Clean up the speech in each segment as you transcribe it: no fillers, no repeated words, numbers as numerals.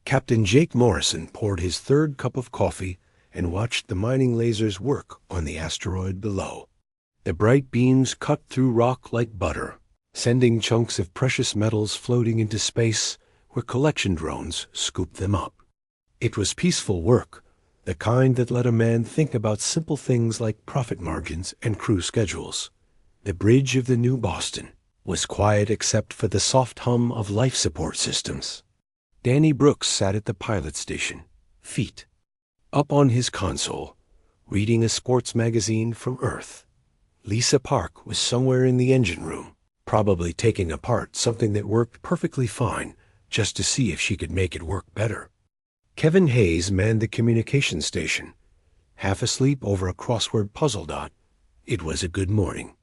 Captain Jake Morrison poured his third cup of coffee and watched the mining lasers work on the asteroid below. The bright beams cut through rock like butter, sending chunks of precious metals floating into space where collection drones scooped them up. It was peaceful work, the kind that let a man think about simple things like profit margins and crew schedules. The bridge of the New Boston was quiet except for the soft hum of life support systems. Danny Brooks sat at the pilot station, feet up on his console, reading a sports magazine from Earth. Lisa Park was somewhere in the engine room, probably taking apart something that worked perfectly fine just to see if she could make it work better. Kevin Hayes manned the communication station, half asleep over a crossword puzzle dot. It was a good morning.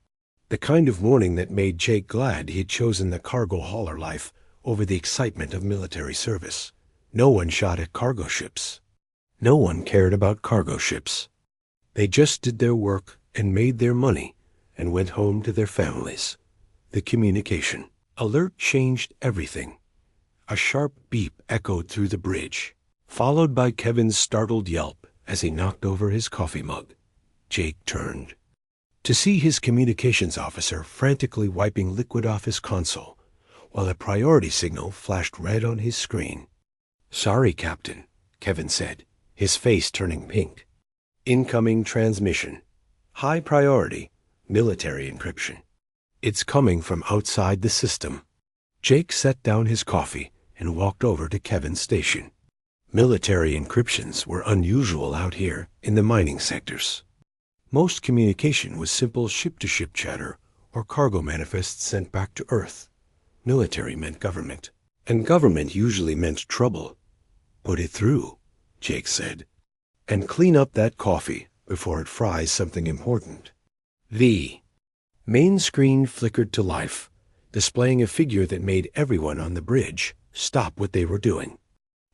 The kind of morning that made Jake glad he had chosen the cargo hauler life over the excitement of military service. No one shot at cargo ships. No one cared about cargo ships. They just did their work and made their money and went home to their families. The communication alert changed everything. A sharp beep echoed through the bridge, followed by Kevin's startled yelp as he knocked over his coffee mug. Jake turned to see his communications officer frantically wiping liquid off his console, while a priority signal flashed red on his screen. "Sorry, Captain," Kevin said, his face turning pink. "Incoming transmission. High priority, military encryption. It's coming from outside the system." Jake set down his coffee and walked over to Kevin's station. Military encryptions were unusual out here in the mining sectors. Most communication was simple ship-to-ship chatter or cargo manifests sent back to Earth. Military meant government, and government usually meant trouble. "Put it through," Jake said, "and clean up that coffee before it fries something important." The main screen flickered to life, displaying a figure that made everyone on the bridge stop what they were doing.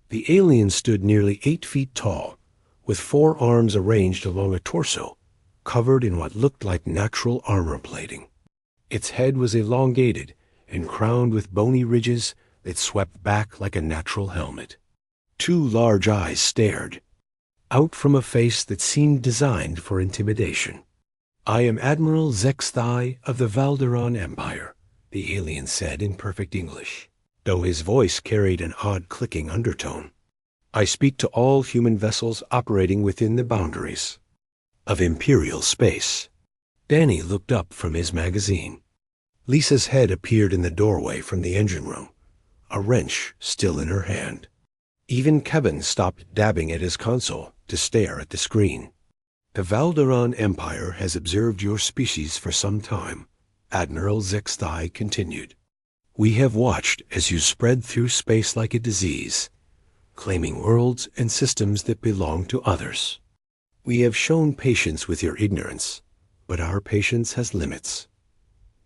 The alien stood nearly 8 feet tall, with 4 arms arranged along a torso, covered in what looked like natural armor plating. Its head was elongated and crowned with bony ridges that swept back like a natural helmet. 2 large eyes stared out from a face that seemed designed for intimidation. "I am Admiral Zexthai of the Valderon Empire," the alien said in perfect English, though his voice carried an odd clicking undertone. "I speak to all human vessels operating within the boundaries of Imperial space." Danny looked up from his magazine. Lisa's head appeared in the doorway from the engine room, a wrench still in her hand. Even Kevin stopped dabbing at his console to stare at the screen. "The Valderon Empire has observed your species for some time," Admiral Zexthai continued. "We have watched as you spread through space like a disease, claiming worlds and systems that belong to others. We have shown patience with your ignorance, but our patience has limits."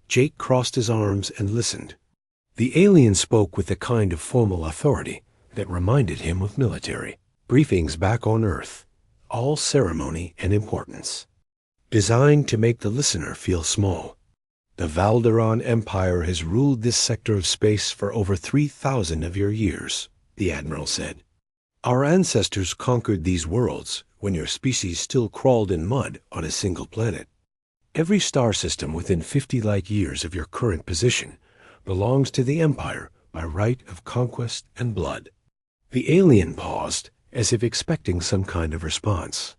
Jake crossed his arms and listened. The alien spoke with the kind of formal authority that reminded him of military briefings back on Earth, all ceremony and importance, designed to make the listener feel small. "The Valderon Empire has ruled this sector of space for over 3,000 of your years," the Admiral said. "Our ancestors conquered these worlds when your species still crawled in mud on a single planet. Every star system within 50 light years of your current position belongs to the Empire by right of conquest and blood." The alien paused, as if expecting some kind of response.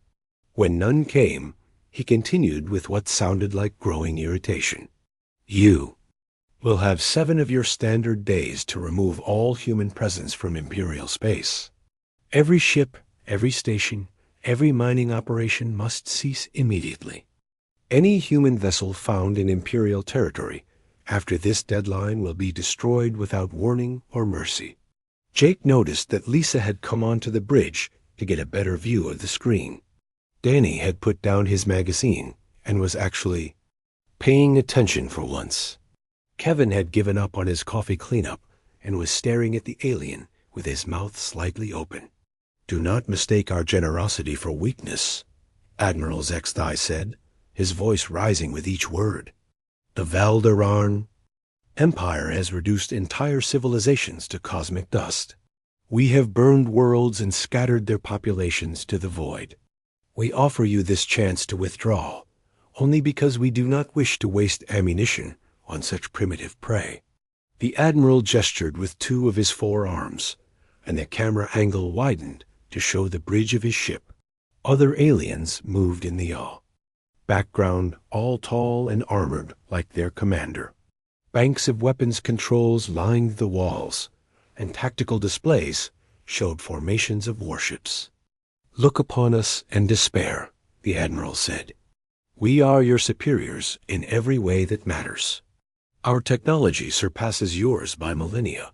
When none came, he continued with what sounded like growing irritation. "You will have 7 of your standard days to remove all human presence from Imperial space. Every ship, every station, every mining operation must cease immediately. Any human vessel found in Imperial territory after this deadline will be destroyed without warning or mercy." Jake noticed that Lisa had come onto the bridge to get a better view of the screen. Danny had put down his magazine and was actually paying attention for once. Kevin had given up on his coffee cleanup and was staring at the alien with his mouth slightly open. "Do not mistake our generosity for weakness," Admiral Zexthai said, his voice rising with each word. "The Valderon Empire has reduced entire civilizations to cosmic dust. We have burned worlds and scattered their populations to the void. We offer you this chance to withdraw, only because we do not wish to waste ammunition on such primitive prey." The Admiral gestured with two of his forearms, and the camera angle widened to show the bridge of his ship. Other aliens moved in the yaw. Background, all tall and armored like their commander. Banks of weapons controls lined the walls, and tactical displays showed formations of warships. "Look upon us and despair," the Admiral said. "We are your superiors in every way that matters. Our technology surpasses yours by millennia.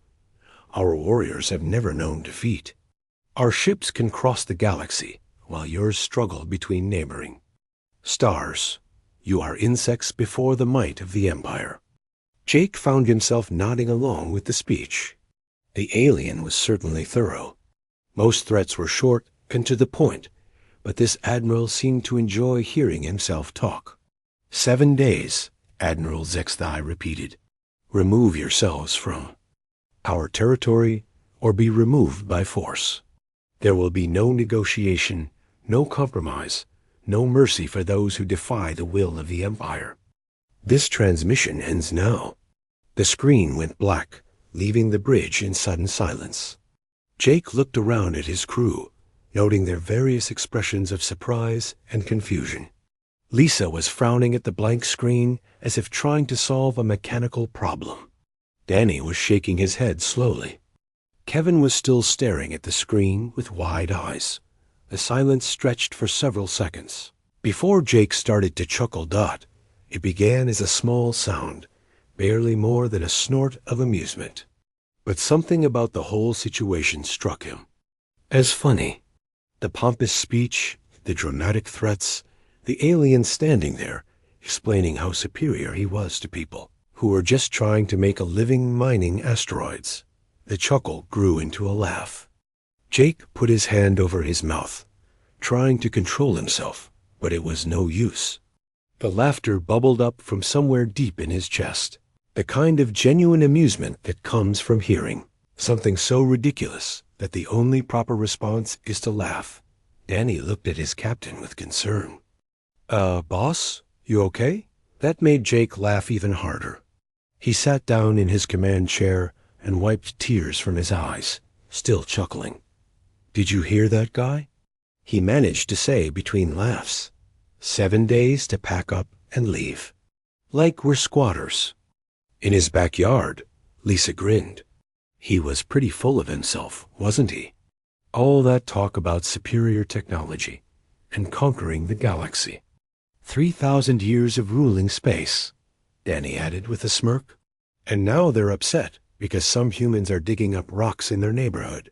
Our warriors have never known defeat. Our ships can cross the galaxy, while yours struggle between neighboring stars. You are insects before the might of the Empire." Jake found himself nodding along with the speech. The alien was certainly thorough. Most threats were short and to the point, but this Admiral seemed to enjoy hearing himself talk. 7 days, Admiral Zexthai repeated. "Remove yourselves from our territory or be removed by force. There will be no negotiation, no compromise, no mercy for those who defy the will of the Empire. This transmission ends now." The screen went black, leaving the bridge in sudden silence. Jake looked around at his crew, noting their various expressions of surprise and confusion. Lisa was frowning at the blank screen as if trying to solve a mechanical problem. Danny was shaking his head slowly. Kevin was still staring at the screen with wide eyes. The silence stretched for several seconds. Before Jake started to chuckle, it began as a small sound, barely more than a snort of amusement. But something about the whole situation struck him as funny. The pompous speech, the dramatic threats, the alien standing there, explaining how superior he was to people who were just trying to make a living mining asteroids. The chuckle grew into a laugh. Jake put his hand over his mouth, trying to control himself, but it was no use. The laughter bubbled up from somewhere deep in his chest, the kind of genuine amusement that comes from hearing something so ridiculous that the only proper response is to laugh. Danny looked at his captain with concern. Boss, you okay?" That made Jake laugh even harder. He sat down in his command chair and wiped tears from his eyes, still chuckling. "Did you hear that guy?" he managed to say between laughs. 7 days to pack up and leave. Like we're squatters. In his backyard, Lisa grinned. He was pretty full of himself, wasn't he? All that talk about superior technology and conquering the galaxy. 3,000 years of ruling space, Danny added with a smirk. And now they're upset because some humans are digging up rocks in their neighborhood.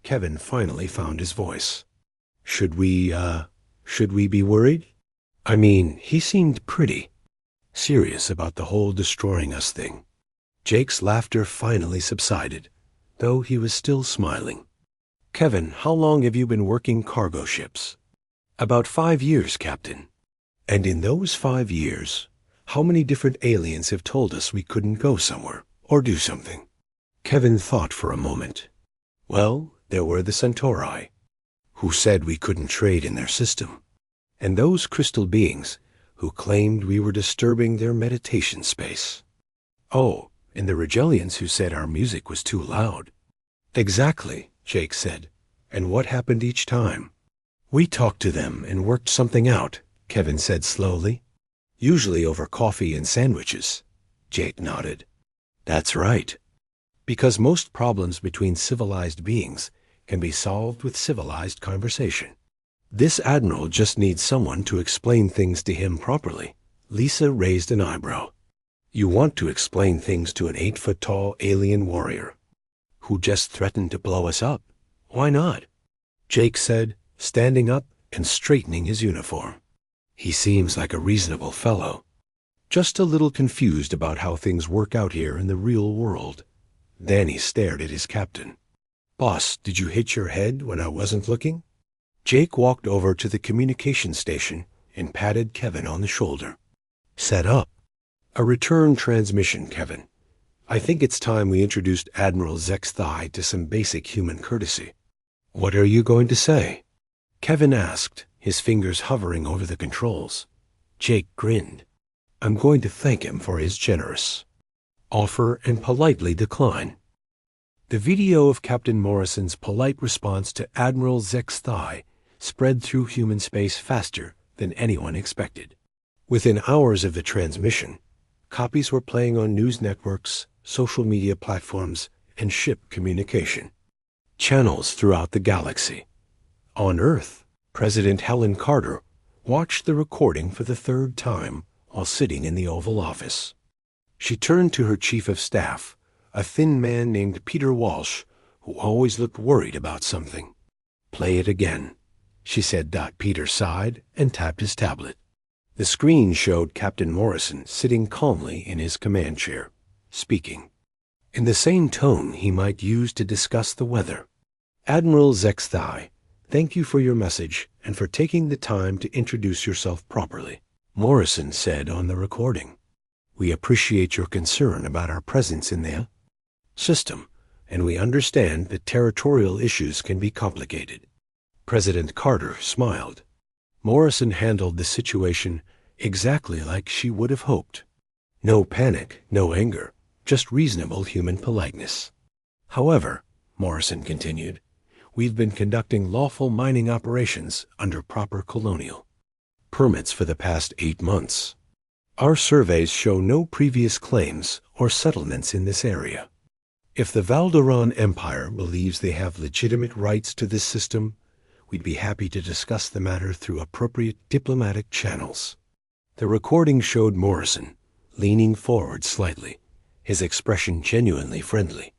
Kevin finally found his voice. Should we be worried? I mean, he seemed pretty serious about the whole destroying us thing. Jake's laughter finally subsided, though he was still smiling. Kevin, how long have you been working cargo ships? About 5 years, Captain. And in those 5 years, how many different aliens have told us we couldn't go somewhere or do something? Kevin thought for a moment. Well, there were the Centauri, who said we couldn't trade in their system, and those crystal beings who claimed we were disturbing their meditation space. Oh, and the Regelians who said our music was too loud. Exactly, Jake said. And what happened each time? We talked to them and worked something out, Kevin said slowly. Usually over coffee and sandwiches. Jake nodded. That's right. Because most problems between civilized beings can be solved with civilized conversation. This admiral just needs someone to explain things to him properly. Lisa raised an eyebrow. You want to explain things to an 8-foot-tall alien warrior who just threatened to blow us up. Why not? Jake said, standing up and straightening his uniform. He seems like a reasonable fellow. Just a little confused about how things work out here in the real world. Danny stared at his captain. Boss, did you hit your head when I wasn't looking? Jake walked over to the communication station and patted Kevin on the shoulder. Set up. A return transmission, Kevin. I think it's time we introduced Admiral Zexthai to some basic human courtesy. What are you going to say? Kevin asked, his fingers hovering over the controls. Jake grinned. I'm going to thank him for his generous offer and politely decline. The video of Captain Morrison's polite response to Admiral Zexthai spread through human space faster than anyone expected. Within hours of the transmission, copies were playing on news networks, social media platforms, and ship communication channels throughout the galaxy. On Earth, President Helen Carter watched the recording for the third time while sitting in the Oval Office. She turned to her chief of staff, a thin man named Peter Walsh, who always looked worried about something. Play it again, she said. Peter sighed and tapped his tablet. The screen showed Captain Morrison sitting calmly in his command chair, speaking in the same tone he might use to discuss the weather. Admiral Zexthai, thank you for your message and for taking the time to introduce yourself properly, Morrison said on the recording. We appreciate your concern about our presence in the system, and we understand that territorial issues can be complicated. President Carter smiled. Morrison handled the situation exactly like she would have hoped. No panic, no anger, just reasonable human politeness. However, Morrison continued, we've been conducting lawful mining operations under proper colonial permits for the past 8 months. Our surveys show no previous claims or settlements in this area. If the Valderon Empire believes they have legitimate rights to this system, we'd be happy to discuss the matter through appropriate diplomatic channels. The recording showed Morrison leaning forward slightly, his expression genuinely friendly.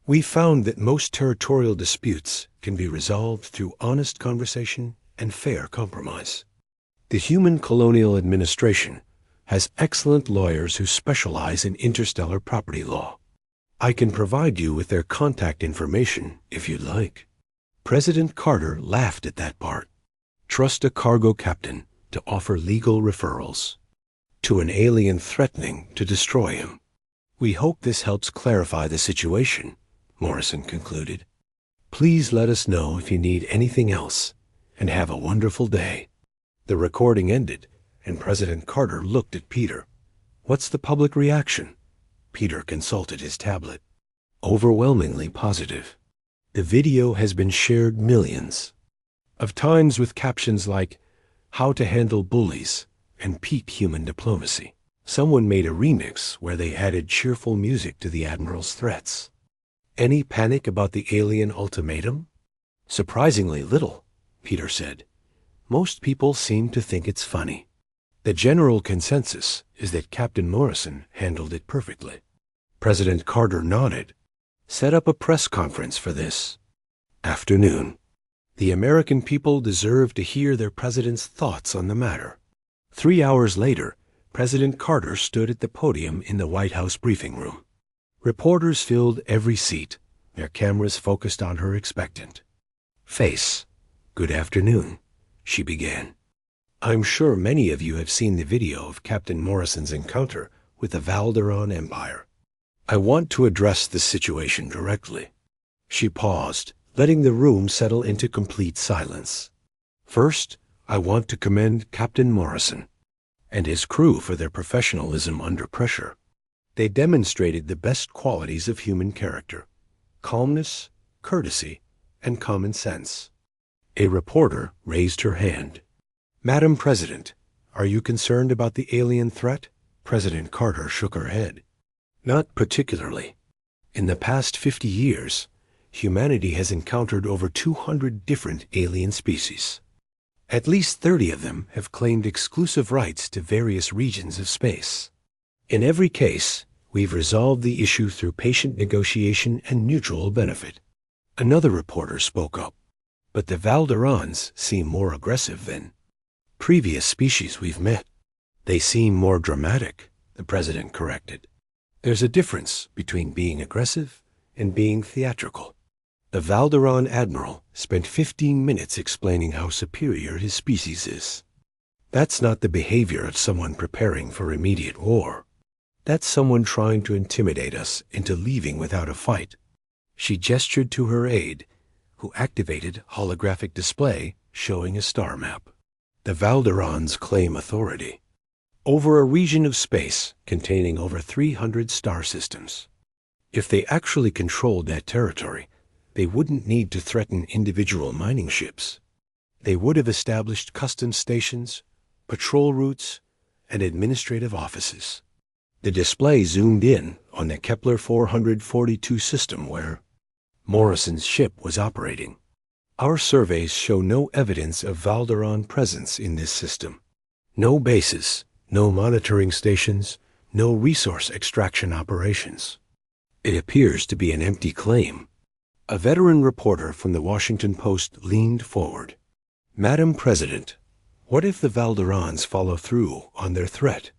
We found that most territorial disputes can be resolved through honest conversation and fair compromise. The Human Colonial Administration has excellent lawyers who specialize in interstellar property law. I can provide you with their contact information if you'd like. President Carter laughed at that part. Trust a cargo captain to offer legal referrals to an alien threatening to destroy him. We hope this helps clarify the situation, Morrison concluded. Please let us know if you need anything else, and have a wonderful day. The recording ended, and President Carter looked at Peter. What's the public reaction? Peter consulted his tablet. Overwhelmingly positive. The video has been shared millions of times with captions like, How to Handle Bullies and Peak Human Diplomacy. Someone made a remix where they added cheerful music to the Admiral's threats. Any panic about the alien ultimatum? Surprisingly little, Peter said. Most people seem to think it's funny. The general consensus is that Captain Morrison handled it perfectly. President Carter nodded. Set up a press conference for this afternoon. The American people deserve to hear their president's thoughts on the matter. 3 hours later, President Carter stood at the podium in the White House briefing room. Reporters filled every seat, their cameras focused on her expectant face. Good afternoon, she began. I'm sure many of you have seen the video of Captain Morrison's encounter with the Valderon Empire. I want to address this situation directly. She paused, letting the room settle into complete silence. First, I want to commend Captain Morrison and his crew for their professionalism under pressure. They demonstrated the best qualities of human character: calmness, courtesy, and common sense. A reporter raised her hand. Madam President, are you concerned about the alien threat? President Carter shook her head. Not particularly. In the past 50 years, humanity has encountered over 200 different alien species. At least 30 of them have claimed exclusive rights to various regions of space. In every case, we've resolved the issue through patient negotiation and mutual benefit. Another reporter spoke up. But the Valderons seem more aggressive than previous species we've met. They seem more dramatic, the president corrected. There's a difference between being aggressive and being theatrical. The Valderon admiral spent 15 minutes explaining how superior his species is. That's not the behavior of someone preparing for immediate war. That's someone trying to intimidate us into leaving without a fight. She gestured to her aide, who activated holographic display showing a star map. The Valderons claim authority over a region of space containing over 300 star systems. If they actually controlled that territory, they wouldn't need to threaten individual mining ships. They would have established custom stations, patrol routes, and administrative offices. The display zoomed in on the Kepler 442 system where Morrison's ship was operating. Our surveys show no evidence of Valderon presence in this system. No bases, no monitoring stations, no resource extraction operations. It appears to be an empty claim. A veteran reporter from the Washington Post leaned forward. "Madam President, what if the Valderons follow through on their threat?"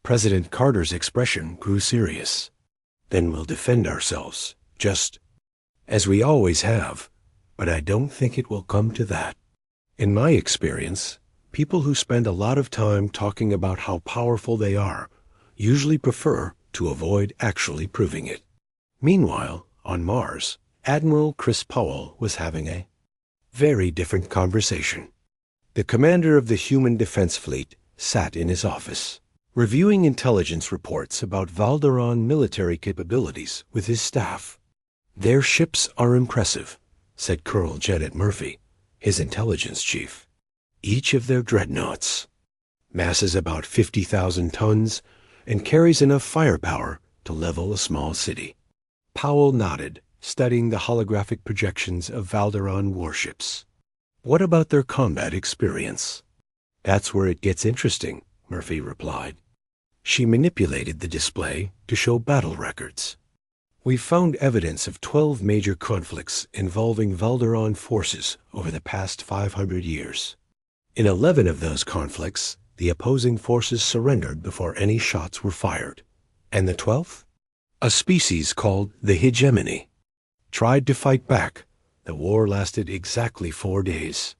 President Carter's expression grew serious. "Then we'll defend ourselves, just as we always have, but I don't think it will come to that. In my experience, people who spend a lot of time talking about how powerful they are usually prefer to avoid actually proving it." Meanwhile, on Mars, Admiral Chris Powell was having a very different conversation. The commander of the Human Defense Fleet sat in his office, reviewing intelligence reports about Valderon military capabilities with his staff. "Their ships are impressive," said Colonel Janet Murphy, his intelligence chief. "Each of their dreadnoughts masses about 50,000 tons and carries enough firepower to level a small city." Powell nodded, studying the holographic projections of Valderon warships. "What about their combat experience?" "That's where it gets interesting," Murphy replied. She manipulated the display to show battle records. "We've found evidence of 12 major conflicts involving Valderon forces over the past 500 years. In 11 of those conflicts, the opposing forces surrendered before any shots were fired. And the 12th? A species called the hegemony tried to fight back. The war lasted exactly 4 days.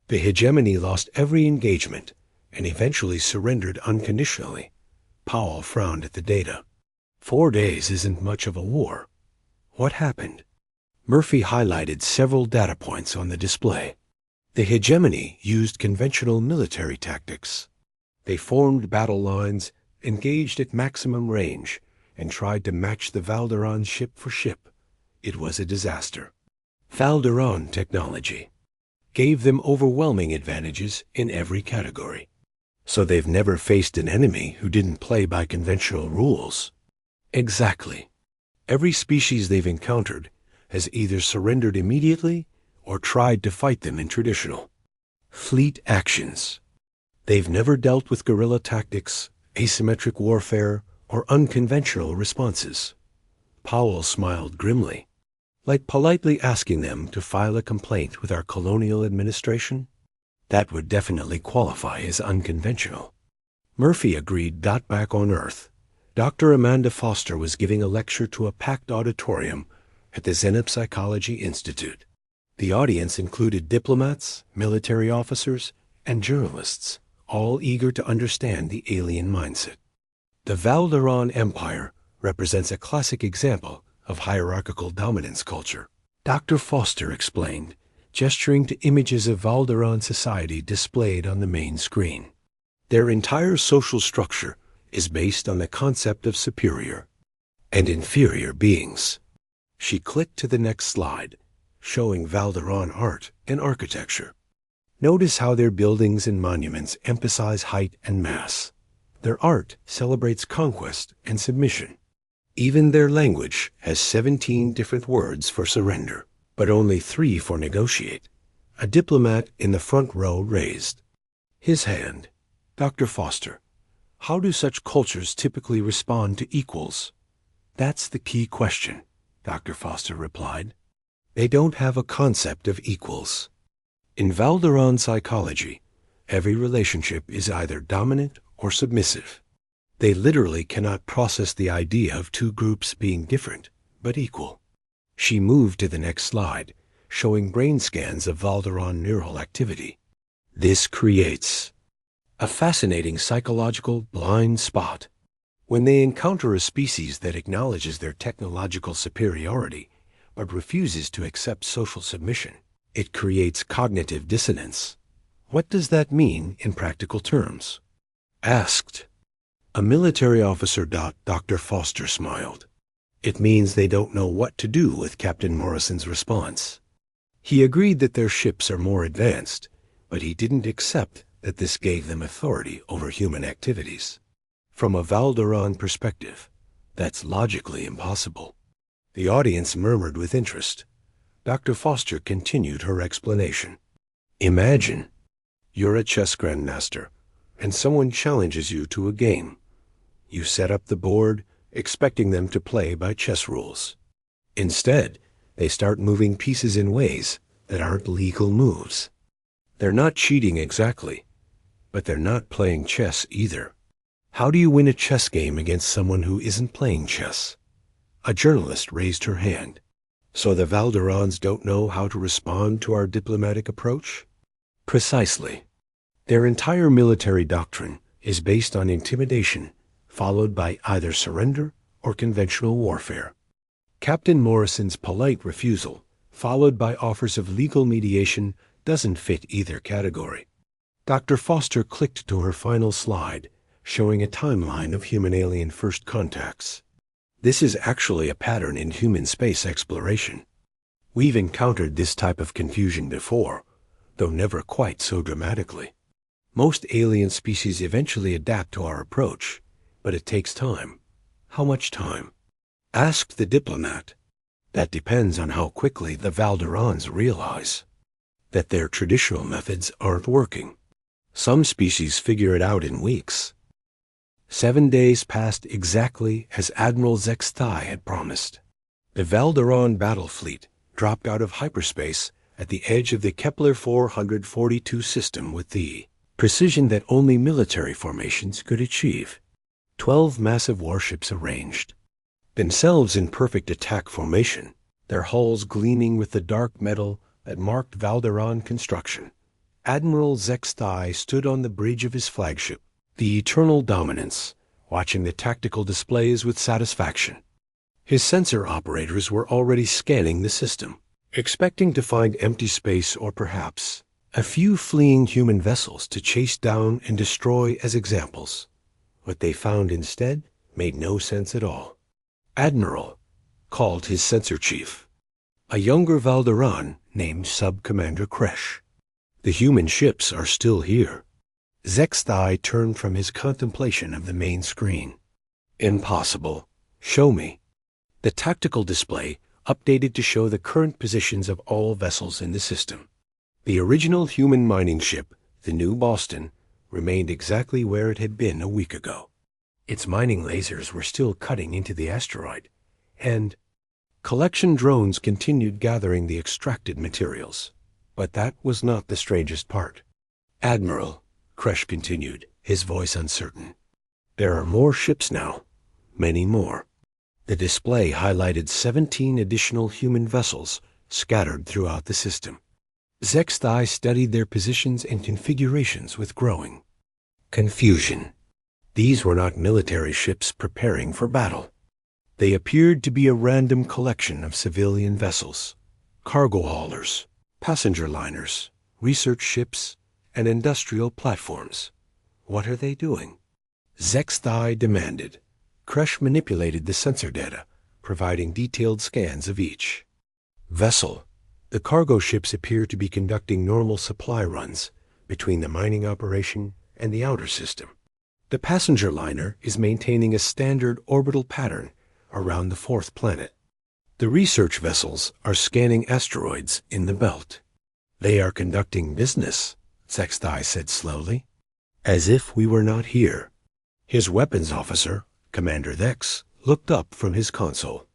The hegemony lost every engagement and eventually surrendered unconditionally." Powell frowned at the data. 4 days isn't much of a war. What happened? Murphy highlighted several data points on the display. The hegemony used conventional military tactics. They formed battle lines, engaged at maximum range, and tried to match the Valderon ship for ship. It was a disaster. Valderon technology gave them overwhelming advantages in every category. So they've never faced an enemy who didn't play by conventional rules. Exactly. Every species they've encountered has either surrendered immediately or tried to fight them in traditional fleet actions. They've never dealt with guerrilla tactics, asymmetric warfare, or unconventional responses. Powell smiled grimly, like politely asking them to file a complaint with our colonial administration. That would definitely qualify as unconventional. Murphy agreed. Back on Earth, Dr. Amanda Foster was giving a lecture to a packed auditorium at the Xenopsychology Institute. The audience included diplomats, military officers, and journalists, all eager to understand the alien mindset. The Valderon Empire represents a classic example of hierarchical dominance culture, Dr. Foster explained, gesturing to images of Valderon society displayed on the main screen. Their entire social structure is based on the concept of superior and inferior beings. She clicked to the next slide, showing Valderon art and architecture. Notice how their buildings and monuments emphasize height and mass. Their art celebrates conquest and submission. Even their language has 17 different words for surrender, but only 3 for negotiate. A diplomat in the front row raised his hand. Dr. Foster, how do such cultures typically respond to equals? That's the key question, Dr. Foster replied. They don't have a concept of equals. In Valderon psychology, every relationship is either dominant or submissive. They literally cannot process the idea of 2 groups being different, but equal. She moved to the next slide, showing brain scans of Valderon neural activity. This creates a fascinating psychological blind spot. When they encounter a species that acknowledges their technological superiority but refuses to accept social submission, it creates cognitive dissonance. What does that mean in practical terms? Asked. A military officer. Dr. Foster smiled. It means they don't know what to do with Captain Morrison's response. He agreed that their ships are more advanced, but he didn't accept that this gave them authority over human activities. From a Valderon perspective, that's logically impossible. The audience murmured with interest. Dr. Foster continued her explanation. Imagine you're a chess grandmaster, and someone challenges you to a game. You set up the board, expecting them to play by chess rules. Instead, they start moving pieces in ways that aren't legal moves. They're not cheating exactly, but they're not playing chess either. How do you win a chess game against someone who isn't playing chess? A journalist raised her hand. So the Valderons don't know how to respond to our diplomatic approach? Precisely. Their entire military doctrine is based on intimidation, followed by either surrender or conventional warfare. Captain Morrison's polite refusal, followed by offers of legal mediation, doesn't fit either category. Dr. Foster clicked to her final slide, showing a timeline of human-alien first contacts. This is actually a pattern in human space exploration. We've encountered this type of confusion before, though never quite so dramatically. Most alien species eventually adapt to our approach, but it takes time. How much time? Asked the diplomat. That depends on how quickly the Valderons realize that their traditional methods aren't working. Some species figure it out in weeks. 7 days passed exactly as Admiral Zextai had promised. The Valderon battle fleet dropped out of hyperspace at the edge of the Kepler 442 system with the precision that only military formations could achieve. 12 massive warships arranged, themselves in perfect attack formation, their hulls gleaming with the dark metal that marked Valderon construction. Admiral Zextai stood on the bridge of his flagship, the Eternal Dominance, watching the tactical displays with satisfaction. His sensor operators were already scanning the system, expecting to find empty space or perhaps a few fleeing human vessels to chase down and destroy as examples. What they found instead made no sense at all. Admiral called his sensor chief, a younger Valderon named Sub-Commander Kresh. The human ships are still here. Zextai turned from his contemplation of the main screen. Impossible. Show me. The tactical display updated to show the current positions of all vessels in the system. The original human mining ship, the New Boston, remained exactly where it had been a week ago. Its mining lasers were still cutting into the asteroid, and collection drones continued gathering the extracted materials. But that was not the strangest part. Admiral, Kresh continued, his voice uncertain. There are more ships now, many more. The display highlighted 17 additional human vessels scattered throughout the system. Zextai studied their positions and configurations with growing confusion. These were not military ships preparing for battle. They appeared to be a random collection of civilian vessels, cargo haulers, passenger liners, research ships, and industrial platforms. What are they doing? Zextai demanded. Kresh manipulated the sensor data, providing detailed scans of each vessel. The cargo ships appear to be conducting normal supply runs between the mining operation and the outer system. The passenger liner is maintaining a standard orbital pattern around the fourth planet. The research vessels are scanning asteroids in the belt. They are conducting business, Zextai said slowly, as if we were not here. His weapons officer, Commander Vex, looked up from his console.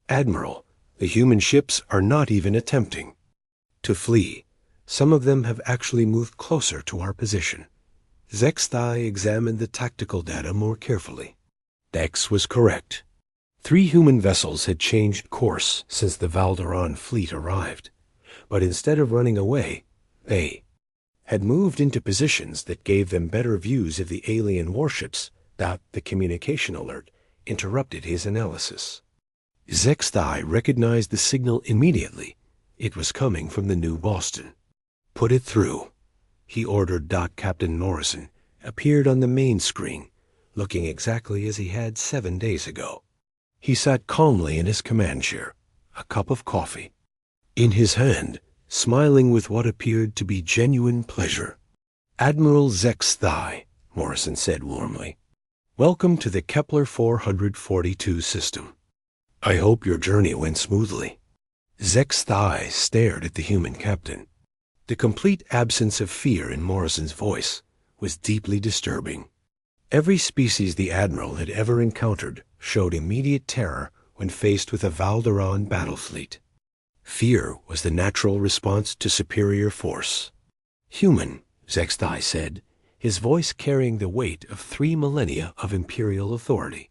Admiral, the human ships are not even attempting to flee. Some of them have actually moved closer to our position. Zextai examined the tactical data more carefully. Vex was correct. 3 human vessels had changed course since the Valderon fleet arrived, but instead of running away, they had moved into positions that gave them better views of the alien warships The communication alert interrupted his analysis. Zexthai recognized the signal immediately. It was coming from the New Boston. "Put it through," he ordered. Captain Morrison appeared on the main screen, looking exactly as he had 7 days ago. He sat calmly in his command chair, a cup of coffee in his hand, smiling with what appeared to be genuine pleasure. "Admiral Zexthai," Morrison said warmly, "welcome to the Kepler 442 system. I hope your journey went smoothly." Zexthai stared at the human captain. The complete absence of fear in Morrison's voice was deeply disturbing. Every species the Admiral had ever encountered showed immediate terror when faced with a Valderon battle fleet. Fear was the natural response to superior force. "Human," Zexthai said, his voice carrying the weight of 3 millennia of imperial authority.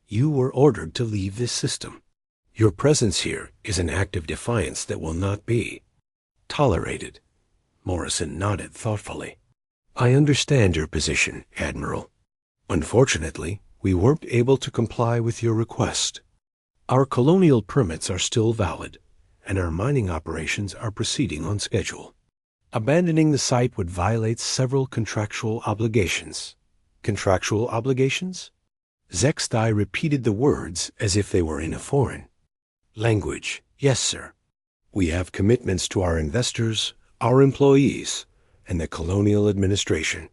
"You were ordered to leave this system. Your presence here is an act of defiance that will not be tolerated." Morrison nodded thoughtfully. "I understand your position, Admiral. Unfortunately, we weren't able to comply with your request. Our colonial permits are still valid, and our mining operations are proceeding on schedule. Abandoning the site would violate several contractual obligations." "Contractual obligations?" Zexthai repeated the words as if they were in a foreign language. "Yes, sir. We have commitments to our investors, our employees, and the colonial administration.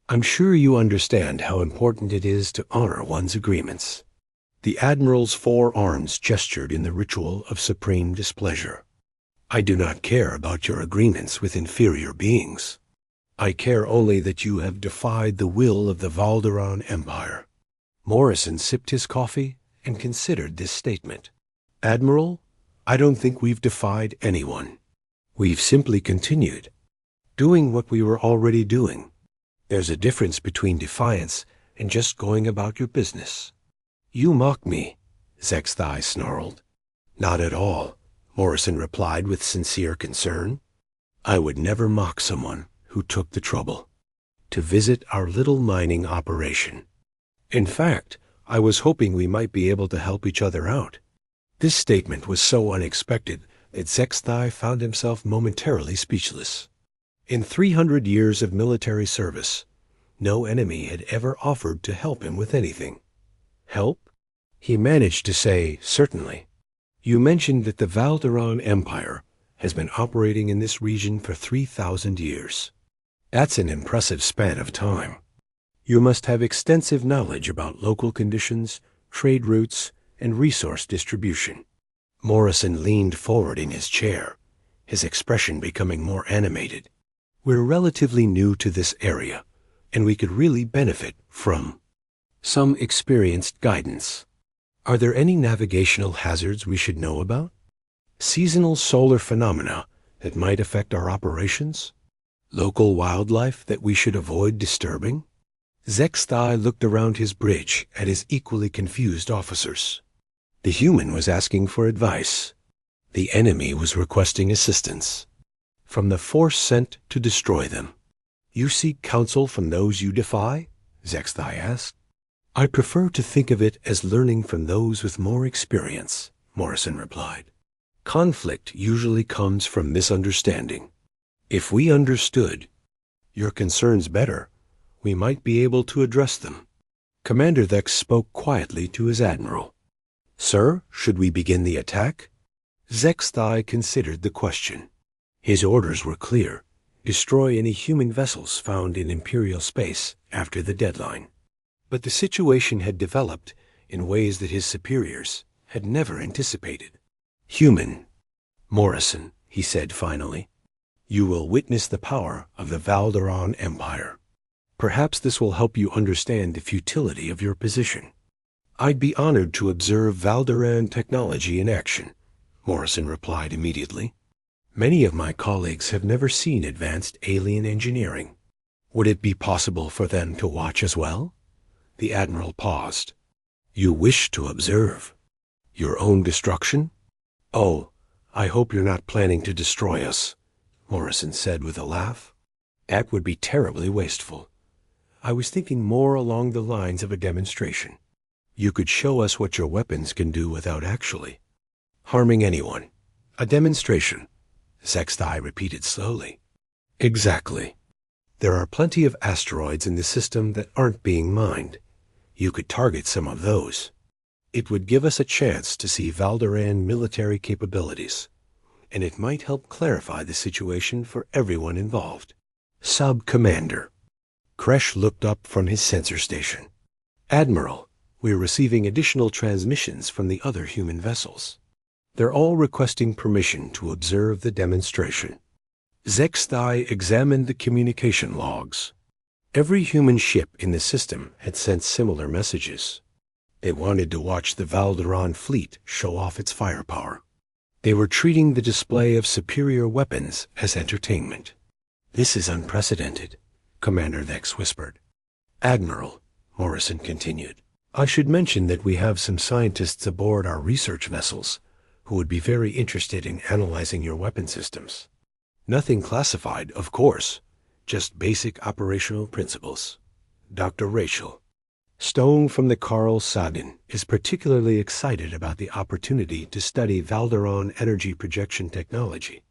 I'm sure you understand how important it is to honor one's agreements." The Admiral's 4 arms gestured in the ritual of supreme displeasure. "I do not care about your agreements with inferior beings. I care only that you have defied the will of the Valderon Empire." Morrison sipped his coffee and considered this statement. "Admiral, I don't think we've defied anyone. We've simply continued doing what we were already doing. There's a difference between defiance and just going about your business." "You mock me," Zexthai snarled. "Not at all," Morrison replied with sincere concern. "I would never mock someone who took the trouble to visit our little mining operation. In fact, I was hoping we might be able to help each other out." This statement was so unexpected that Zexthai found himself momentarily speechless. In 300 years of military service, no enemy had ever offered to help him with anything. "Help?" He managed to say, "Certainly. You mentioned that the Valderon Empire has been operating in this region for 3,000 years. That's an impressive span of time. You must have extensive knowledge about local conditions, trade routes, and resource distribution." Morrison leaned forward in his chair, his expression becoming more animated. "We're relatively new to this area, and we could really benefit from some experienced guidance. Are there any navigational hazards we should know about? Seasonal solar phenomena that might affect our operations? Local wildlife that we should avoid disturbing?" Zexthai looked around his bridge at his equally confused officers. The human was asking for advice. The enemy was requesting assistance from the force sent to destroy them. "You seek counsel from those you defy?" Zexthai asked. "I prefer to think of it as learning from those with more experience," Morrison replied. "Conflict usually comes from misunderstanding. If we understood your concerns better, we might be able to address them." Commander Vex spoke quietly to his admiral. "Sir, should we begin the attack?" Zexthai considered the question. His orders were clear: destroy any human vessels found in Imperial space after the deadline. But the situation had developed in ways that his superiors had never anticipated. "Human Morrison," he said finally, "you will witness the power of the Valderon Empire. Perhaps this will help you understand the futility of your position." "I'd be honored to observe Valderan technology in action," Morrison replied immediately. "Many of my colleagues have never seen advanced alien engineering. Would it be possible for them to watch as well?" The Admiral paused. "You wish to observe your own destruction?" "Oh, I hope you're not planning to destroy us," Morrison said with a laugh. "That would be terribly wasteful. I was thinking more along the lines of a demonstration. You could show us what your weapons can do without actually harming anyone. A demonstration, Sextai repeated slowly. Exactly. There are plenty of asteroids in the system that aren't being mined. You could target some of those. It would give us a chance to see Valderan military capabilities, and it might help clarify the situation for everyone involved. Sub-Commander. Kresh looked up from his sensor station. Admiral, we're receiving additional transmissions from the other human vessels. They're all requesting permission to observe the demonstration. Zexthai examined the communication logs. Every human ship in the system had sent similar messages. They wanted to watch the Valderan fleet show off its firepower. They were treating the display of superior weapons as entertainment. This is unprecedented, Commander Vex whispered. Admiral, Morrison continued, I should mention that we have some scientists aboard our research vessels who would be very interested in analyzing your weapon systems. Nothing classified, of course, just basic operational principles. Dr. Rachel. Stone from the Carl Sagan is particularly excited about the opportunity to study Valderan energy projection technology.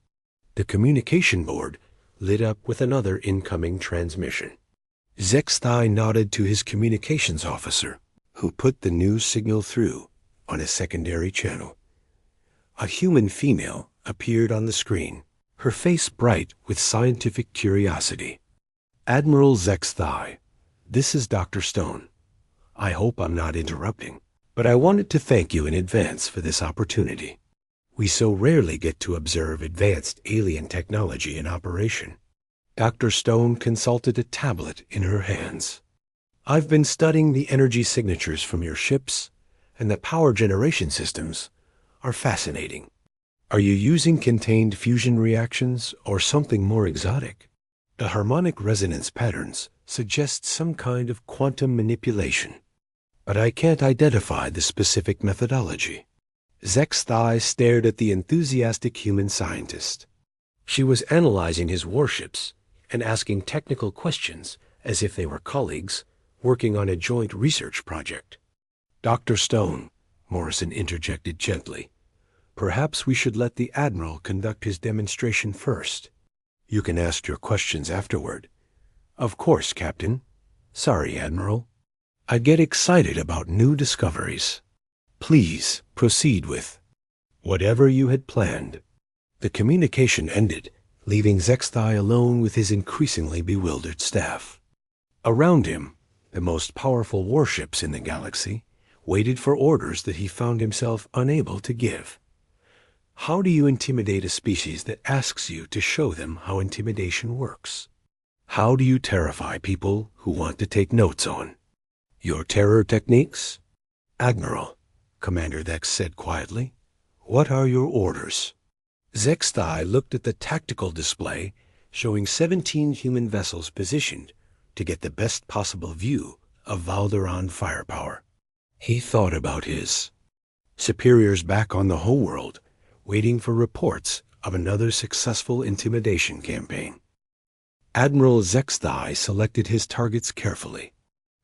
The communication board lit up with another incoming transmission. Zexthai nodded to his communications officer, who put the news signal through on a secondary channel. A human female appeared on the screen, her face bright with scientific curiosity. Admiral Zexthai, this is Dr. Stone. I hope I'm not interrupting, but I wanted to thank you in advance for this opportunity. We so rarely get to observe advanced alien technology in operation. Dr. Stone consulted a tablet in her hands. I've been studying the energy signatures from your ships, and the power generation systems are fascinating. Are you using contained fusion reactions or something more exotic? The harmonic resonance patterns suggest some kind of quantum manipulation, but I can't identify the specific methodology. Zexthai stared at the enthusiastic human scientist. She was analyzing his warships and asking technical questions as if they were colleagues working on a joint research project. Dr. Stone, Morrison interjected gently, perhaps we should let the Admiral conduct his demonstration first. You can ask your questions afterward. Of course, Captain. Sorry, Admiral. I get excited about new discoveries. Please proceed with whatever you had planned. The communication ended, leaving Zexthai alone with his increasingly bewildered staff. Around him, the most powerful warships in the galaxy waited for orders that he found himself unable to give. How do you intimidate a species that asks you to show them how intimidation works? How do you terrify people who want to take notes on your terror techniques? Admiral, Commander Vex said quietly, what are your orders? Zexthai looked at the tactical display showing 17 human vessels positioned to get the best possible view of Valderan firepower. He thought about his superiors back on the whole world, waiting for reports of another successful intimidation campaign. Admiral Zexthai selected his targets carefully.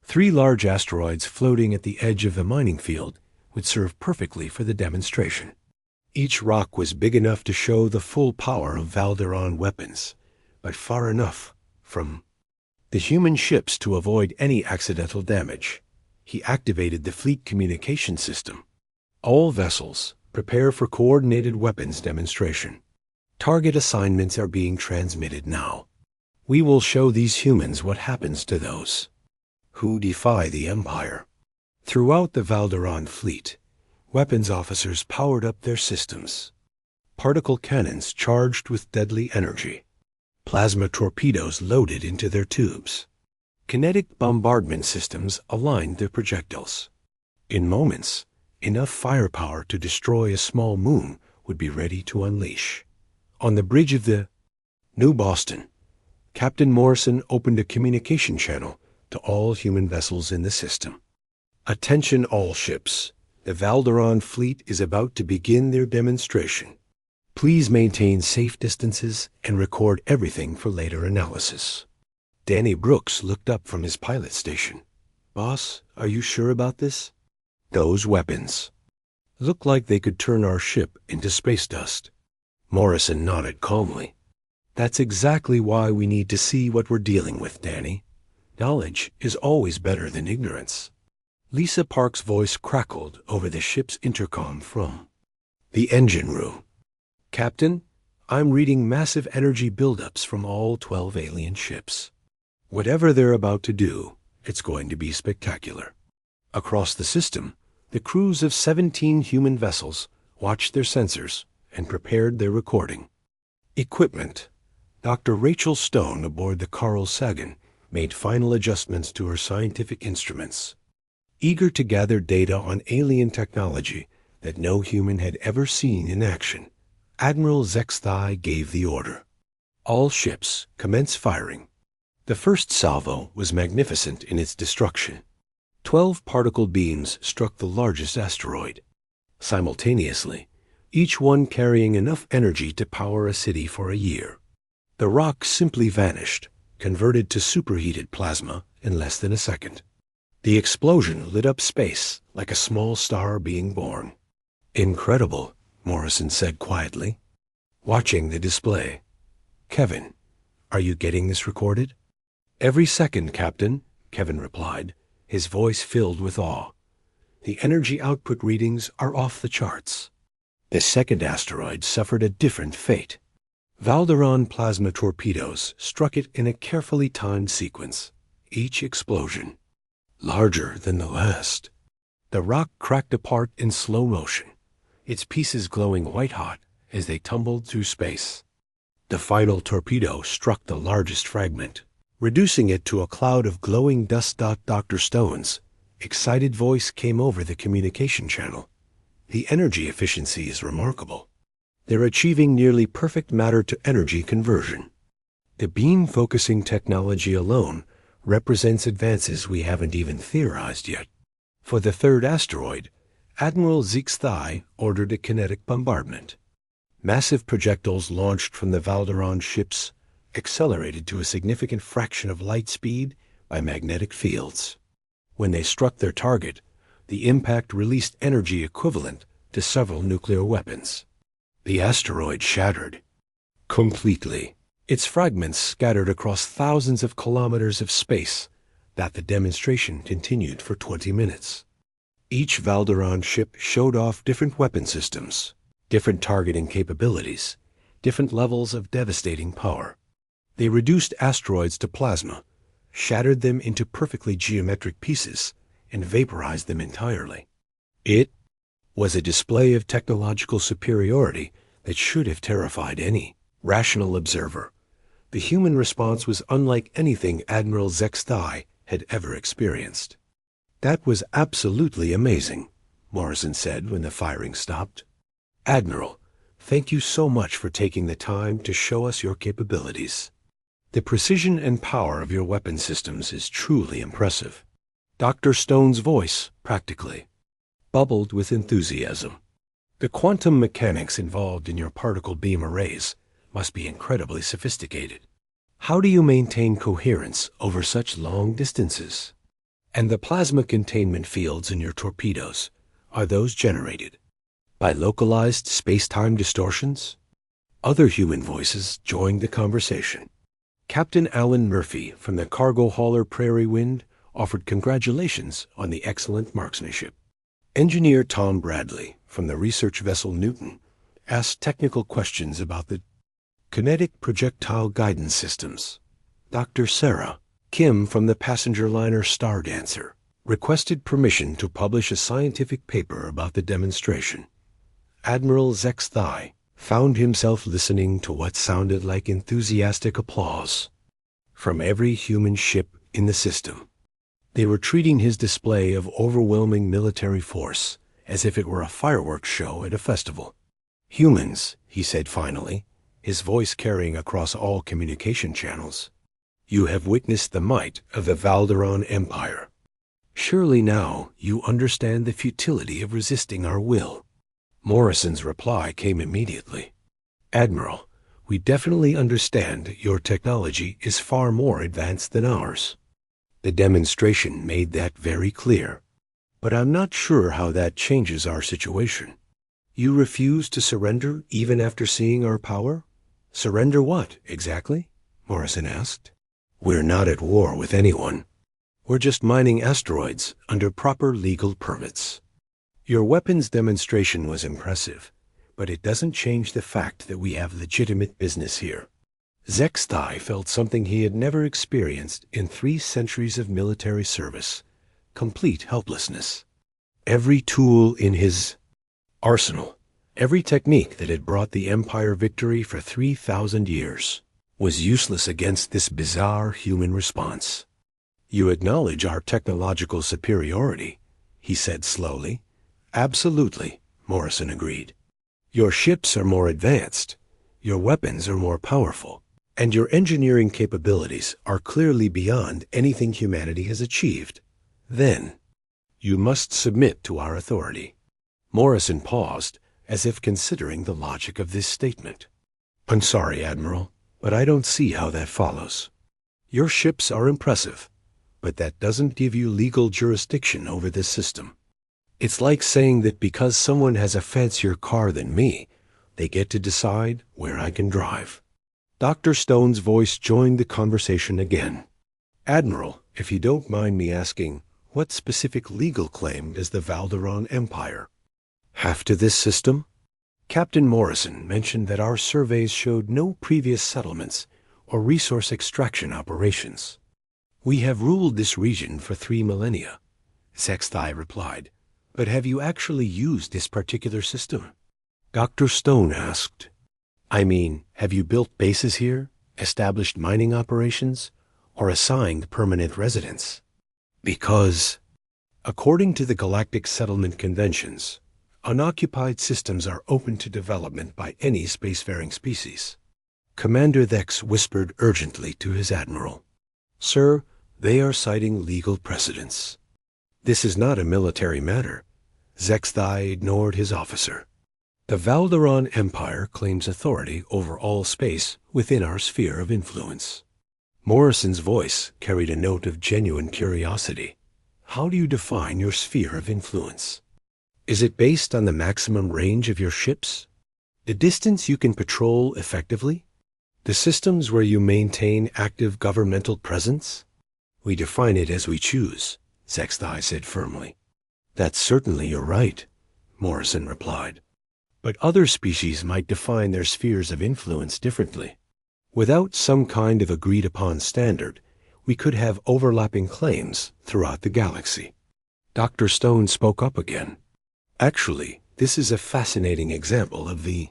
3 large asteroids floating at the edge of the mining field would serve perfectly for the demonstration. Each rock was big enough to show the full power of Valderan weapons, but far enough from the human ships to avoid any accidental damage. He activated the fleet communication system. All vessels, prepare for coordinated weapons demonstration. Target assignments are being transmitted now. We will show these humans what happens to those who defy the Empire. Throughout the Valderan fleet, weapons officers powered up their systems. Particle cannons charged with deadly energy. Plasma torpedoes loaded into their tubes. Kinetic bombardment systems aligned their projectiles. In moments, enough firepower to destroy a small moon would be ready to unleash. On the bridge of the New Boston, Captain Morrison opened a communication channel to all human vessels in the system. Attention all ships. The Valderan fleet is about to begin their demonstration. Please maintain safe distances and record everything for later analysis. Danny Brooks looked up from his pilot station. "Boss, are you sure about this?" "Those weapons look like they could turn our ship into space dust." Morrison nodded calmly. "That's exactly why we need to see what we're dealing with, Danny. Knowledge is always better than ignorance." Lisa Park's voice crackled over the ship's intercom from the engine room. "Captain, I'm reading massive energy buildups from all 12 alien ships. Whatever they're about to do, it's going to be spectacular." Across the system, the crews of 17 human vessels watched their sensors and prepared their recording equipment. Dr. Rachel Stone aboard the Carl Sagan made final adjustments to her scientific instruments. Eager to gather data on alien technology that no human had ever seen in action, Admiral Zexthai gave the order. "All ships commence firing." The first salvo was magnificent in its destruction. 12 particle beams struck the largest asteroid. Simultaneously, each one carrying enough energy to power a city for a year. The rock simply vanished, converted to superheated plasma in less than a second. The explosion lit up space like a small star being born. "Incredible," Morrison said quietly, watching the display. "Kevin, are you getting this recorded?" "Every second, Captain," Kevin replied, his voice filled with awe. "The energy output readings are off the charts." The second asteroid suffered a different fate. Valderon plasma torpedoes struck it in a carefully timed sequence, each explosion larger than the last. The rock cracked apart in slow motion, its pieces glowing white-hot as they tumbled through space. The final torpedo struck the largest fragment, reducing it to a cloud of glowing dust. Dr. Stone's excited voice came over the communication channel. "The energy efficiency is remarkable. They're achieving nearly perfect matter-to-energy conversion. The beam-focusing technology alone represents advances we haven't even theorized yet." For the third asteroid, Admiral Zexthai ordered a kinetic bombardment. Massive projectiles launched from the Valderon ships accelerated to a significant fraction of light speed by magnetic fields. When they struck their target, the impact released energy equivalent to several nuclear weapons. The asteroid shattered completely, its fragments scattered across thousands of kilometers of space. The demonstration continued for 20 minutes. Each Valderon ship showed off different weapon systems, different targeting capabilities, different levels of devastating power. They reduced asteroids to plasma, shattered them into perfectly geometric pieces, and vaporized them entirely. It was a display of technological superiority that should have terrified any rational observer. The human response was unlike anything Admiral Zexthai had ever experienced. "That was absolutely amazing," Morrison said when the firing stopped. "Admiral, thank you so much for taking the time to show us your capabilities. The precision and power of your weapon systems is truly impressive." Dr. Stone's voice, practically, bubbled with enthusiasm. "The quantum mechanics involved in your particle beam arrays must be incredibly sophisticated. How do you maintain coherence over such long distances? And the plasma containment fields in your torpedoes, are those generated by localized space-time distortions?" Other human voices joined the conversation. Captain Alan Murphy from the cargo hauler Prairie Wind offered congratulations on the excellent marksmanship. Engineer Tom Bradley from the research vessel Newton asked technical questions about the kinetic projectile guidance systems. Dr. Sarah Kim from the passenger liner Star Dancer requested permission to publish a scientific paper about the demonstration. Admiral Zexthai found himself listening to what sounded like enthusiastic applause from every human ship in the system. They were treating his display of overwhelming military force as if it were a fireworks show at a festival. "Humans," he said finally, his voice carrying across all communication channels, "you have witnessed the might of the Valderon Empire. Surely now you understand the futility of resisting our will." Morrison's reply came immediately. "Admiral, We definitely understand your technology is far more advanced than ours. The demonstration made that very clear. But I'm not sure how that changes our situation. You refuse to surrender even after seeing our power? Surrender what, exactly? Morrison asked. We're not at war with anyone. We're just mining asteroids under proper legal permits. Your weapons demonstration was impressive, but it doesn't change the fact that we have legitimate business here. Zexthai felt something he had never experienced in 3 centuries of military service: complete helplessness. Every tool in his arsenal, every technique that had brought the Empire victory for 3,000 years, was useless against this bizarre human response. You acknowledge our technological superiority, he said slowly. Absolutely, Morrison agreed. Your ships are more advanced, your weapons are more powerful, and your engineering capabilities are clearly beyond anything humanity has achieved. Then, you must submit to our authority. Morrison paused, as if considering the logic of this statement. I'm sorry, Admiral, but I don't see how that follows. Your ships are impressive, but that doesn't give you legal jurisdiction over this system. It's like saying that because someone has a fancier car than me, they get to decide where I can drive. Dr. Stone's voice joined the conversation again. Admiral, if you don't mind me asking, what specific legal claim does the Valderon Empire have to this system? Captain Morrison mentioned that our surveys showed no previous settlements or resource extraction operations. We have ruled this region for 3 millennia, Zexthai replied. But have you actually used this particular system? Dr. Stone asked. I mean, have you built bases here, established mining operations, or assigned permanent residents? Because, according to the Galactic Settlement Conventions, unoccupied systems are open to development by any spacefaring species. Commander Thex whispered urgently to his admiral. Sir, they are citing legal precedents. This is not a military matter. Zexthai ignored his officer. The Valderon Empire claims authority over all space within our sphere of influence. Morrison's voice carried a note of genuine curiosity. How do you define your sphere of influence? Is it based on the maximum range of your ships? The distance you can patrol effectively? The systems where you maintain active governmental presence? We define it as we choose, Zexthai said firmly. That's certainly your right, Morrison replied. But other species might define their spheres of influence differently. Without some kind of agreed-upon standard, we could have overlapping claims throughout the galaxy. Dr. Stone spoke up again. Actually, this is a fascinating example of the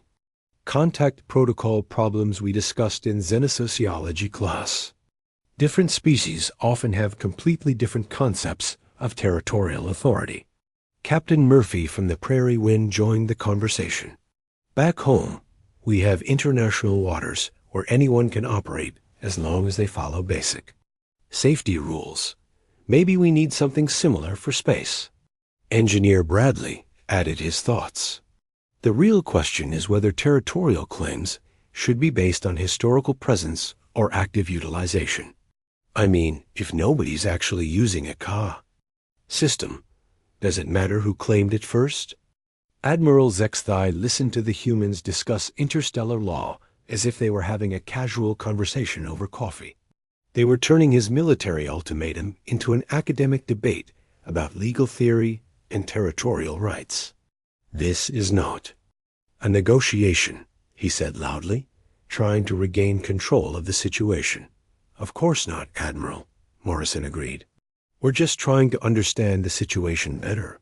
contact protocol problems we discussed in xenosociology class. Different species often have completely different concepts of territorial authority. Captain Murphy from the Prairie Wind joined the conversation. Back home, we have international waters where anyone can operate as long as they follow basic safety rules. Maybe we need something similar for space. Engineer Bradley added his thoughts. The real question is whether territorial claims should be based on historical presence or active utilization. I mean, if nobody's actually using a Ka system, does it matter who claimed it first? Admiral Zexthai listened to the humans discuss interstellar law as if they were having a casual conversation over coffee. They were turning his military ultimatum into an academic debate about legal theory and territorial rights. This is not a negotiation, he said loudly, trying to regain control of the situation. Of course not, Admiral, Morrison agreed. We're just trying to understand the situation better.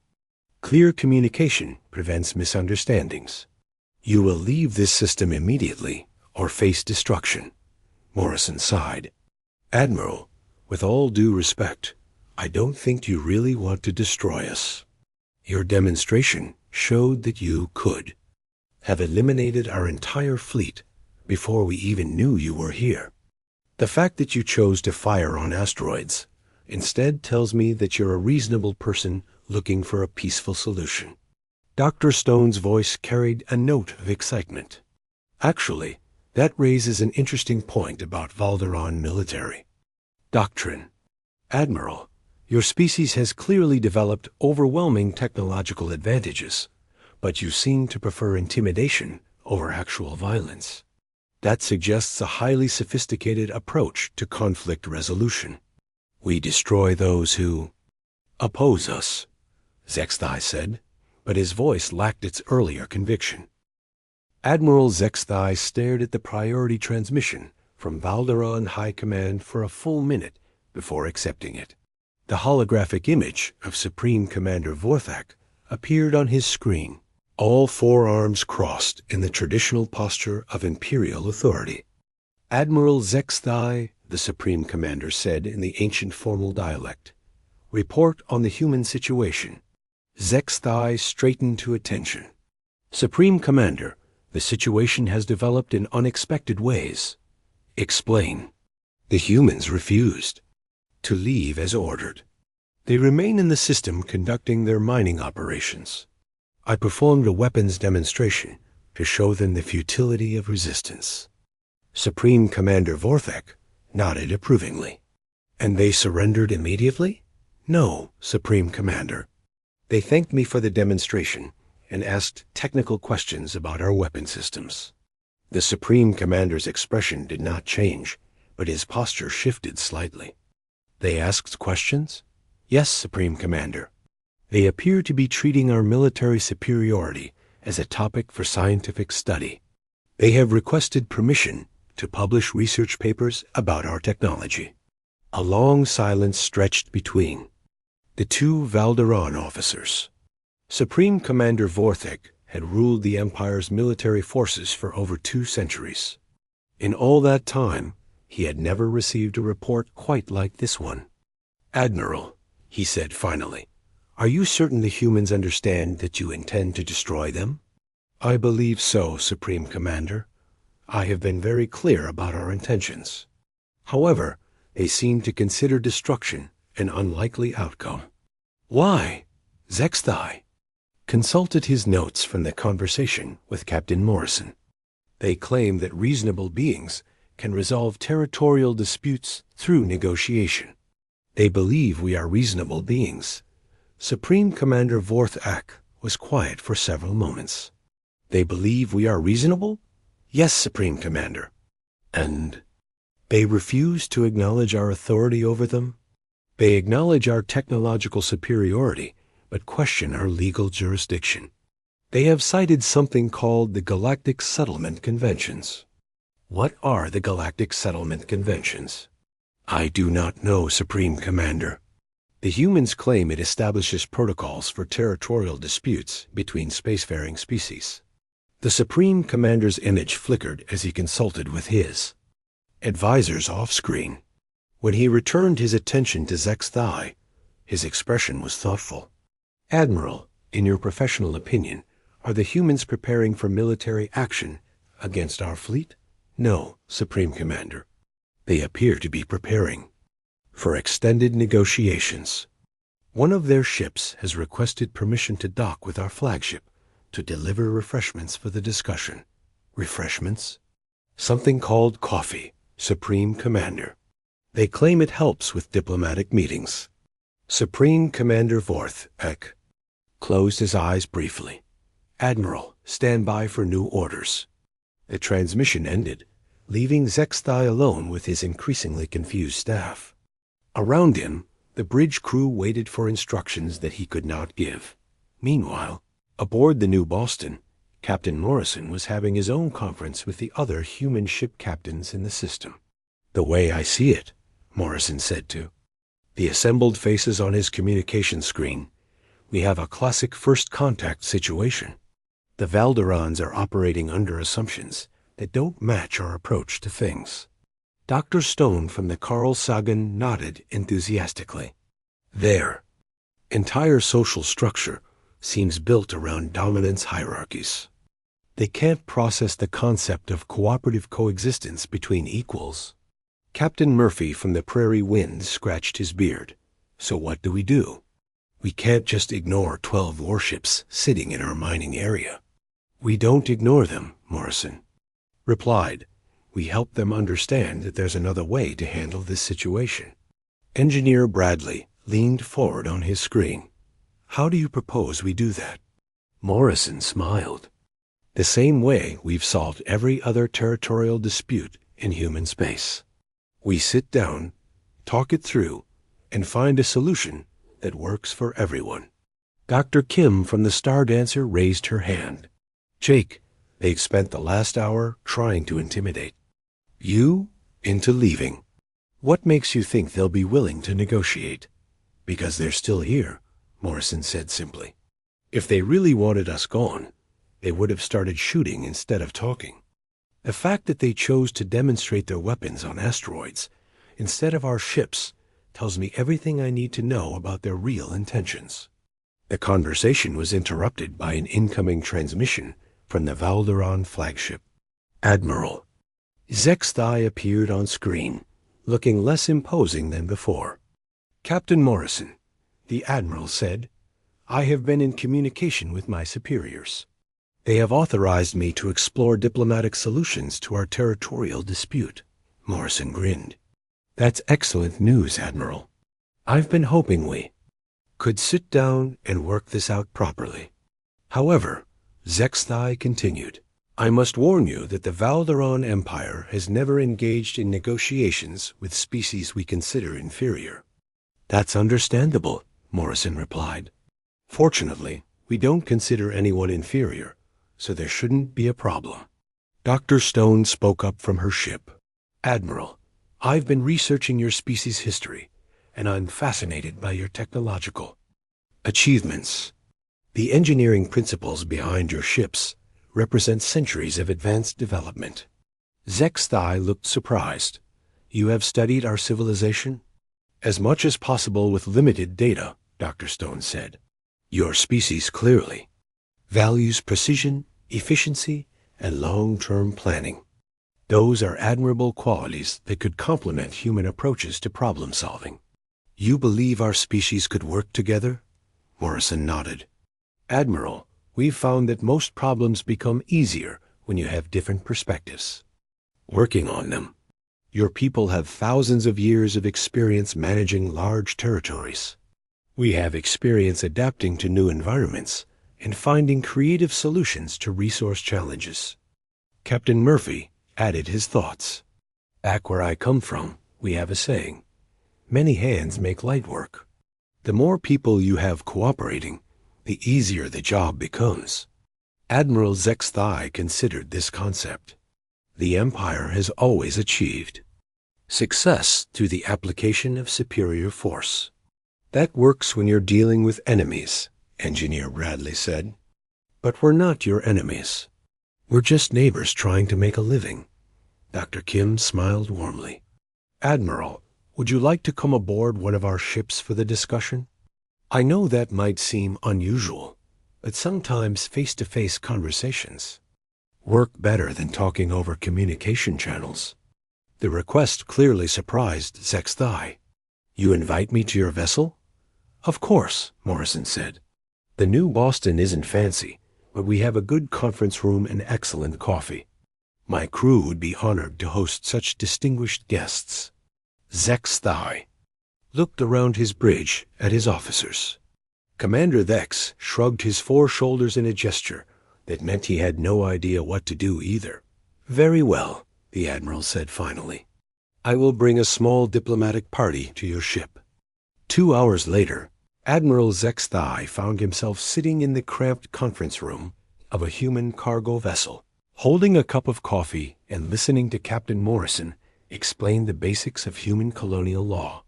Clear communication prevents misunderstandings. You will leave this system immediately or face destruction, Morrison sighed. Admiral, with all due respect, I don't think you really want to destroy us. Your demonstration showed that you could have eliminated our entire fleet before we even knew you were here. The fact that you chose to fire on asteroids instead tells me that you're a reasonable person looking for a peaceful solution. Dr. Stone's voice carried a note of excitement. Actually, That raises an interesting point about Valderon military doctrine. Admiral, your species has clearly developed overwhelming technological advantages, but you seem to prefer intimidation over actual violence. That suggests a highly sophisticated approach to conflict resolution. We destroy those who oppose us, Zexthai said, but his voice lacked its earlier conviction. Admiral Zexthai stared at the priority transmission from Valderon High Command for a full minute before accepting it. The holographic image of Supreme Commander Vorthak appeared on his screen, all four arms crossed in the traditional posture of imperial authority. Admiral Zexthai, the Supreme Commander said in the ancient formal dialect, report on the human situation. Zexthai straightened to attention. Supreme Commander, the situation has developed in unexpected ways. Explain. The humans refused to leave as ordered. They remain in the system conducting their mining operations. I performed a weapons demonstration to show them the futility of resistance. Supreme Commander Vorthak nodded approvingly. And they surrendered immediately? No, Supreme Commander. They thanked me for the demonstration and asked technical questions about our weapon systems. The Supreme Commander's expression did not change, but his posture shifted slightly. They asked questions? Yes, Supreme Commander. They appear to be treating our military superiority as a topic for scientific study. They have requested permission to publish research papers about our technology. A long silence stretched between the two Valderon officers. Supreme Commander Vorthak had ruled the Empire's military forces for over 2 centuries. In all that time, he had never received a report quite like this one. Admiral, he said finally, are you certain the humans understand that you intend to destroy them? I believe so, Supreme Commander. I have been very clear about our intentions. However, they seem to consider destruction an unlikely outcome. Why? Zexthai consulted his notes from the conversation with Captain Morrison. They claim that reasonable beings can resolve territorial disputes through negotiation. They believe we are reasonable beings. Supreme Commander Vorthak was quiet for several moments. They believe we are reasonable? Yes, Supreme Commander. And they refuse to acknowledge our authority over them? They acknowledge our technological superiority, but question our legal jurisdiction. They have cited something called the Galactic Settlement Conventions. What are the Galactic Settlement Conventions? I do not know, Supreme Commander. The humans claim it establishes protocols for territorial disputes between spacefaring species. The Supreme Commander's image flickered as he consulted with his advisors off-screen. When he returned his attention to Zexthai, his expression was thoughtful. Admiral, in your professional opinion, are the humans preparing for military action against our fleet? No, Supreme Commander. They appear to be preparing for extended negotiations. One of their ships has requested permission to dock with our flagship to deliver refreshments for the discussion. Refreshments? Something called coffee, Supreme Commander. They claim it helps with diplomatic meetings. Supreme Commander Vorthak closed his eyes briefly. Admiral, stand by for new orders. The transmission ended, leaving Zexthai alone with his increasingly confused staff. Around him, the bridge crew waited for instructions that he could not give. Meanwhile, aboard the New Boston, Captain Morrison was having his own conference with the other human ship captains in the system. The way I see it, Morrison said to the assembled faces on his communication screen, we have a classic first contact situation. The Valderons are operating under assumptions that don't match our approach to things. Dr. Stone from the Carl Sagan nodded enthusiastically. Their entire social structure seems built around dominance hierarchies. They can't process the concept of cooperative coexistence between equals. Captain Murphy from the Prairie Winds scratched his beard. So what do? We can't just ignore 12 warships sitting in our mining area. We don't ignore them, Morrison replied, We help them understand that there's another way to handle this situation. Engineer Bradley leaned forward on his screen. How do you propose we do that? Morrison smiled. The same way we've solved every other territorial dispute in human space. We sit down, talk it through, and find a solution that works for everyone. Dr. Kim from the Star Dancer raised her hand. Jake, they've spent the last hour trying to intimidate you into leaving. What makes you think they'll be willing to negotiate? Because they're still here, Morrison said simply. If they really wanted us gone, they would have started shooting instead of talking. The fact that they chose to demonstrate their weapons on asteroids instead of our ships tells me everything I need to know about their real intentions. The conversation was interrupted by an incoming transmission from the Valderon flagship. Admiral. Zexthai appeared on screen, looking less imposing than before. Captain Morrison, the Admiral said, I have been in communication with my superiors. They have authorized me to explore diplomatic solutions to our territorial dispute. Morrison grinned. That's excellent news, Admiral. I've been hoping we could sit down and work this out properly. However, Zexthai continued, I must warn you that the Valderon Empire has never engaged in negotiations with species we consider inferior. That's understandable, Morrison replied. Fortunately, we don't consider anyone inferior, so there shouldn't be a problem. Dr. Stone spoke up from her ship. Admiral, I've been researching your species' history, and I'm fascinated by your technological achievements. The engineering principles behind your ships represent centuries of advanced development. Zexthai looked surprised. You have studied our civilization? As much as possible with limited data, Dr. Stone said. Your species clearly values precision, efficiency, and long-term planning. Those are admirable qualities that could complement human approaches to problem-solving. You believe our species could work together? Morrison nodded. Admiral, we've found that most problems become easier when you have different perspectives. Working on them. Your people have thousands of years of experience managing large territories. We have experience adapting to new environments and finding creative solutions to resource challenges. Captain Murphy added his thoughts. Back where I come from, we have a saying, many hands make light work. The more people you have cooperating, the easier the job becomes. Admiral Zexthai considered this concept. The Empire has always achieved success through the application of superior force. That works when you're dealing with enemies, Engineer Bradley said. But we're not your enemies. We're just neighbors trying to make a living. Dr. Kim smiled warmly. Admiral, would you like to come aboard one of our ships for the discussion? I know that might seem unusual, but sometimes face-to-face conversations work better than talking over communication channels. The request clearly surprised Zexthai. You invite me to your vessel? Of course, Morrison said. The new Boston isn't fancy, but we have a good conference room and excellent coffee. My crew would be honored to host such distinguished guests. Zexthai looked around his bridge at his officers. Commander Thex shrugged his 4 shoulders in a gesture that meant he had no idea what to do either. Very well, the Admiral said finally. I will bring a small diplomatic party to your ship. 2 hours later, Admiral Zexthai found himself sitting in the cramped conference room of a human cargo vessel, holding a cup of coffee and listening to Captain Morrison explain the basics of human colonial law.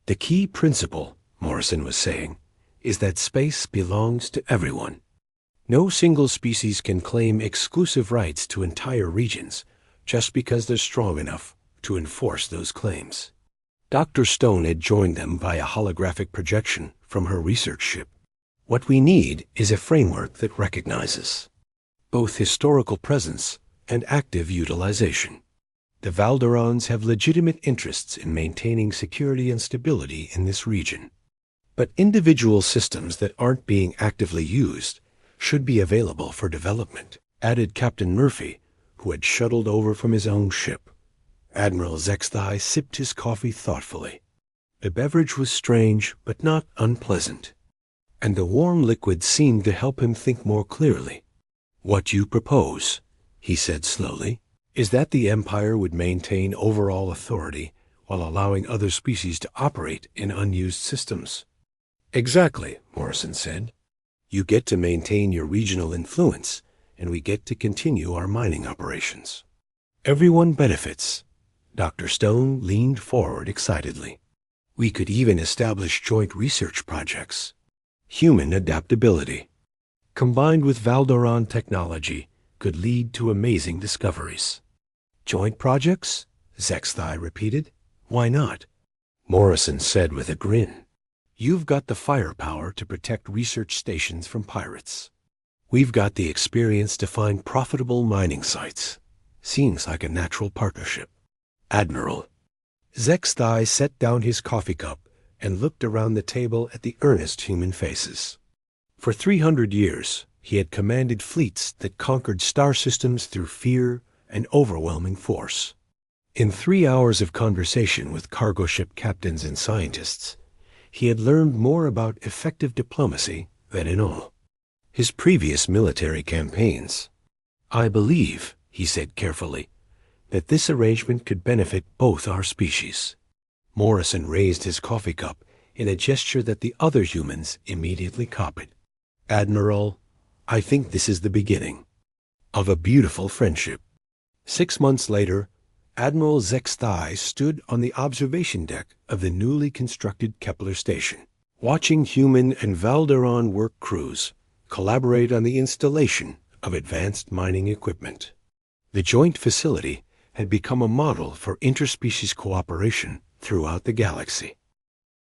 The key principle, Morrison was saying, is that space belongs to everyone. No single species can claim exclusive rights to entire regions just because they're strong enough to enforce those claims. Dr. Stone had joined them via holographic projection from her research ship. What we need is a framework that recognizes both historical presence and active utilization. The Valderons have legitimate interests in maintaining security and stability in this region. But individual systems that aren't being actively used should be available for development, added Captain Murphy, who who had shuttled over from his own ship. Admiral Zexthai sipped his coffee thoughtfully. The beverage was strange, but not unpleasant, and the warm liquid seemed to help him think more clearly. "What you propose," he said slowly, "is that the Empire would maintain overall authority while allowing other species to operate in unused systems." "Exactly," Morrison said. "You get to maintain your regional influence, and we get to continue our mining operations. Everyone benefits." Dr. Stone leaned forward excitedly. "We could even establish joint research projects. Human adaptability, combined with Valdoran technology, could lead to amazing discoveries." "Joint projects?" Zexthai repeated. "Why not?" Morrison said with a grin. "You've got the firepower to protect research stations from pirates. We've got the experience to find profitable mining sites. Seems like a natural partnership." "Admiral." Zexthai set down his coffee cup and looked around the table at the earnest human faces. For 300 years, he had commanded fleets that conquered star systems through fear and overwhelming force. In 3 hours of conversation with cargo ship captains and scientists, he had learned more about effective diplomacy than in all his previous military campaigns. "I believe," he said carefully, "that this arrangement could benefit both our species." Morrison raised his coffee cup in a gesture that the other humans immediately copied. "Admiral, I think this is the beginning of a beautiful friendship." 6 months later, Admiral Zexthai stood on the observation deck of the newly constructed Kepler station, watching human and Valderon work crews collaborate on the installation of advanced mining equipment. The joint facility had become a model for interspecies cooperation throughout the galaxy.